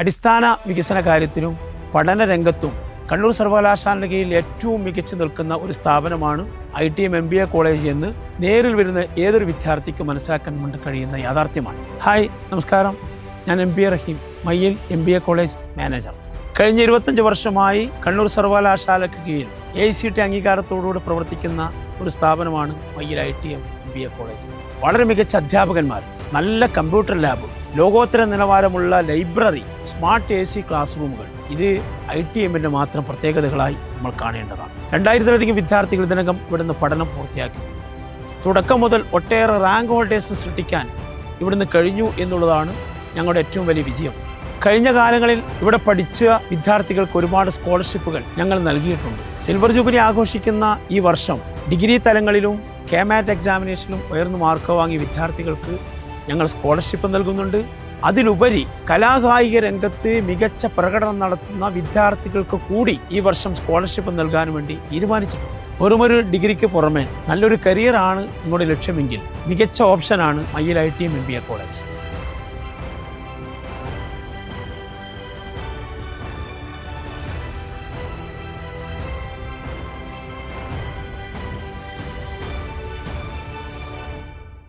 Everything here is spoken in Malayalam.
അടിസ്ഥാന വികസന കാര്യത്തിലും പഠന രംഗത്തും കണ്ണൂർ സർവകലാശാലയുടെ കീഴിൽ ഏറ്റവും മികച്ചു നിൽക്കുന്ന ഒരു സ്ഥാപനമാണ് ITM MBA കോളേജ് എന്ന് നേരിൽ വരുന്ന ഏതൊരു വിദ്യാർത്ഥിക്കും മനസ്സിലാക്കാൻ വേണ്ടി കഴിയുന്ന യാഥാർത്ഥ്യമാണ്. ഹായ്, നമസ്കാരം. ഞാൻ MBA റഹീം, മയ്യിൽ MBA കോളേജ് മാനേജർ. കഴിഞ്ഞ 25 വർഷമായി കണ്ണൂർ സർവകലാശാലയ്ക്ക് കീഴിൽ AICTE അംഗീകാരത്തോടുകൂടി പ്രവർത്തിക്കുന്ന ഒരു സ്ഥാപനമാണ് മയ്യിൽ ITM MBA കോളേജ്. വളരെ മികച്ച അധ്യാപകന്മാർ, നല്ല കമ്പ്യൂട്ടർ ലാബ്, ലോകോത്തര നിലവാരമുള്ള ലൈബ്രറി, സ്മാർട്ട് AC ക്ലാസ് റൂമുകൾ, ഇത് ITMന്റെ മാത്രം പ്രത്യേകതകളായി നമ്മൾ കാണേണ്ടതാണ്. 2000-ലധികം വിദ്യാർത്ഥികൾ ഇതിനകം ഇവിടുന്ന് പഠനം പൂർത്തിയാക്കിയിട്ടുണ്ട്. തുടക്കം മുതൽ ഒട്ടേറെ റാങ്ക് ഹോൾഡേഴ്സ് സൃഷ്ടിക്കാൻ ഇവിടുന്ന് കഴിഞ്ഞു എന്നുള്ളതാണ് ഞങ്ങളുടെ ഏറ്റവും വലിയ വിജയം. കഴിഞ്ഞ കാലങ്ങളിൽ ഇവിടെ പഠിച്ച വിദ്യാർത്ഥികൾക്ക് ഒരുപാട് സ്കോളർഷിപ്പുകൾ ഞങ്ങൾ നൽകിയിട്ടുണ്ട്. സിൽവർ ജൂബിലി ആഘോഷിക്കുന്ന ഈ വർഷം ഡിഗ്രി തലങ്ങളിലും KMAT എക്സാമിനേഷനിലും ഉയർന്ന മാർക്ക് വാങ്ങിയ വിദ്യാർത്ഥികൾക്ക് ഞങ്ങൾ സ്കോളർഷിപ്പ് നൽകുന്നുണ്ട്. അതിലുപരി കലാകായിക രംഗത്ത് മികച്ച പ്രകടനം നടത്തുന്ന വിദ്യാർത്ഥികൾക്ക് കൂടി ഈ വർഷം സ്കോളർഷിപ്പ് നൽകാൻ വേണ്ടി തീരുമാനിച്ചിട്ടുണ്ട്. വെറുമൊരു ഡിഗ്രിക്ക് പുറമെ നല്ലൊരു കരിയറാണ് നിങ്ങളുടെ ലക്ഷ്യമെങ്കിൽ മികച്ച ഓപ്ഷനാണ് മയ്യിൽ ITM MBA കോളേജ്.